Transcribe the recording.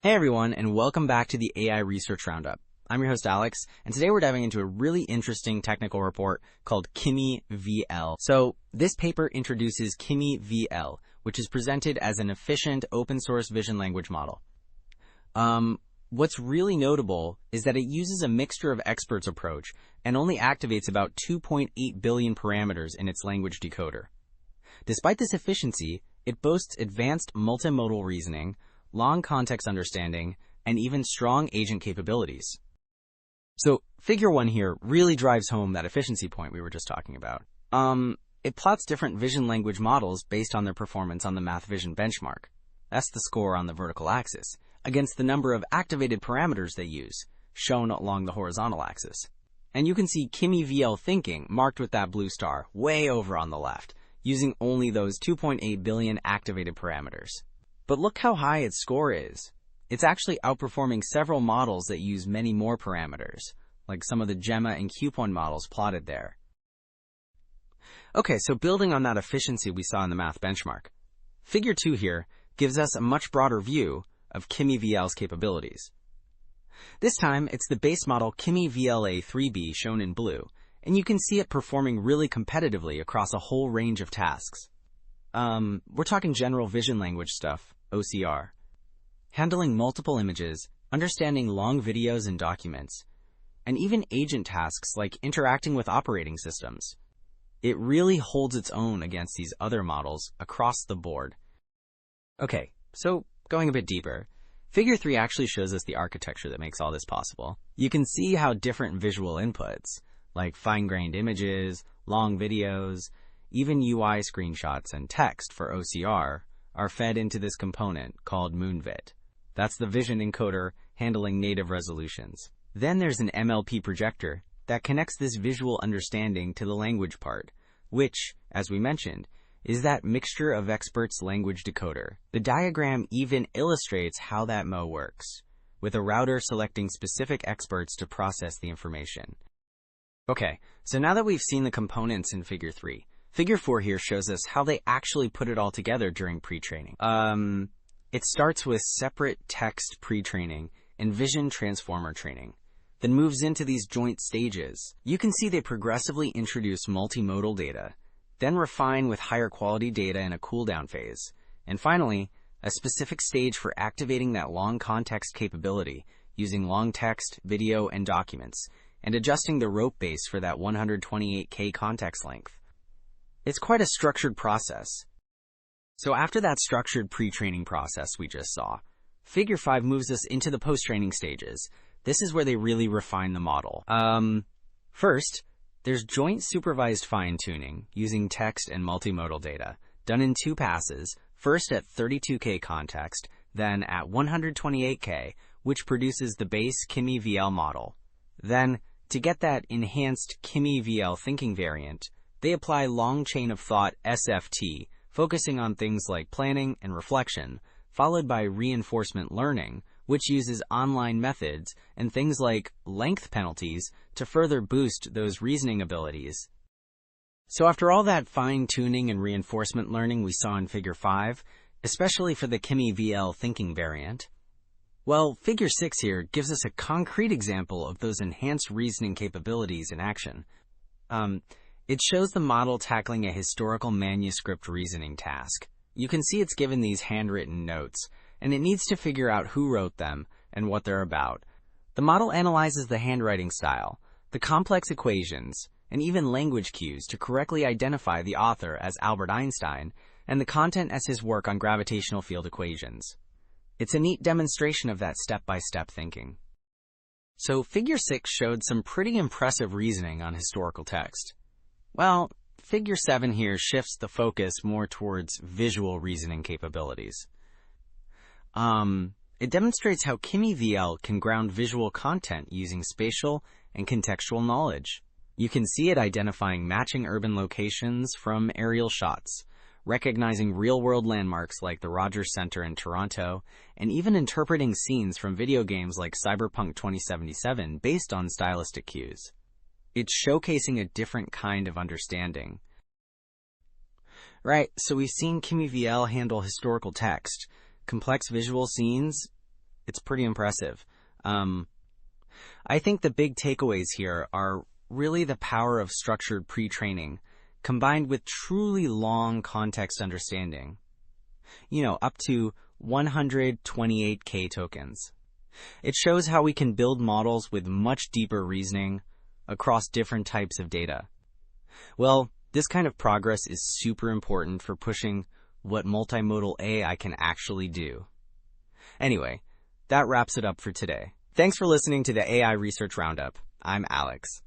Hey everyone, and welcome back to the AI Research Roundup. I'm your host Alex, and today we're diving into a really interesting technical report called Kimi-VL. So this paper introduces Kimi-VL, which is presented as an efficient open-source vision language model. What's really notable is that it uses a mixture of experts approach and only activates about 2.8 billion parameters in its language decoder. Despite this efficiency, it boasts advanced multimodal reasoning, long context understanding, and even strong agent capabilities. So figure 1 here really drives home that efficiency point we were just talking about. It plots different vision language models based on their performance on the Math Vision benchmark. That's the score on the vertical axis, against the number of activated parameters they use, shown along the horizontal axis. And you can see Kimi-VL thinking marked with that blue star way over on the left, using only those 2.8 billion activated parameters. But look how high its score is. It's actually outperforming several models that use many more parameters, like some of the Gemma and Q-point models plotted there. Okay, so building on that efficiency we saw in the math benchmark, figure 2 here gives us a much broader view of Kimi-VL's capabilities. This time, it's the base model Kimi-VL-A3B shown in blue, and you can see it performing really competitively across a whole range of tasks. We're talking general vision language stuff, OCR. Handling multiple images, understanding long videos and documents, and even agent tasks like interacting with operating systems. It really holds its own against these other models across the board. Okay, so going a bit deeper, figure 3 actually shows us the architecture that makes all this possible. You can see how different visual inputs, like fine-grained images, long videos, even UI screenshots and text for OCR, are fed into this component called MoonVit. That's the vision encoder handling native resolutions. Then there's an MLP projector that connects this visual understanding to the language part, which, as we mentioned, is that mixture of experts language decoder. The diagram even illustrates how that MoE works, with a router selecting specific experts to process the information. Okay, so now that we've seen the components in figure 3, figure 4 here shows us how they actually put it all together during pre-training. It starts with separate text pre-training and vision transformer training, then moves into these joint stages. You can see they progressively introduce multimodal data, then refine with higher quality data in a cooldown phase, and finally, a specific stage for activating that long context capability using long text, video, and documents, and adjusting the rope base for that 128K context length. It's quite a structured process. So after that structured pre-training process we just saw, figure 5 moves us into the post-training stages. This is where they really refine the model. First, there's joint supervised fine-tuning using text and multimodal data, done in 2 passes, first at 32K context, then at 128K, which produces the base Kimi-VL model. Then, to get that enhanced Kimi-VL thinking variant, they apply long chain of thought SFT, focusing on things like planning and reflection, followed by reinforcement learning, which uses online methods and things like length penalties to further boost those reasoning abilities. So after all that fine-tuning and reinforcement learning we saw in figure 5, especially for the Kimi-VL thinking variant, well, figure 6 here gives us a concrete example of those enhanced reasoning capabilities in action. It shows the model tackling a historical manuscript reasoning task. You can see it's given these handwritten notes, and it needs to figure out who wrote them and what they're about. The model analyzes the handwriting style, the complex equations, and even language cues to correctly identify the author as Albert Einstein and the content as his work on gravitational field equations. It's a neat demonstration of that step-by-step thinking. So figure 6 showed some pretty impressive reasoning on historical text. Well, figure 7 here shifts the focus more towards visual reasoning capabilities. It demonstrates how Kimi-VL can ground visual content using spatial and contextual knowledge. You can see it identifying matching urban locations from aerial shots, recognizing real-world landmarks like the Rogers Centre in Toronto, and even interpreting scenes from video games like Cyberpunk 2077 based on stylistic cues. It's showcasing a different kind of understanding. Right, so we've seen Kimi-VL handle historical text, complex visual scenes. It's pretty impressive. I think the big takeaways here are really the power of structured pre-training, combined with truly long context understanding. Up to 128K tokens. It shows how we can build models with much deeper reasoning across different types of data. Well, this kind of progress is super important for pushing what multimodal AI can actually do. Anyway, that wraps it up for today. Thanks for listening to the AI Research Roundup. I'm Alex.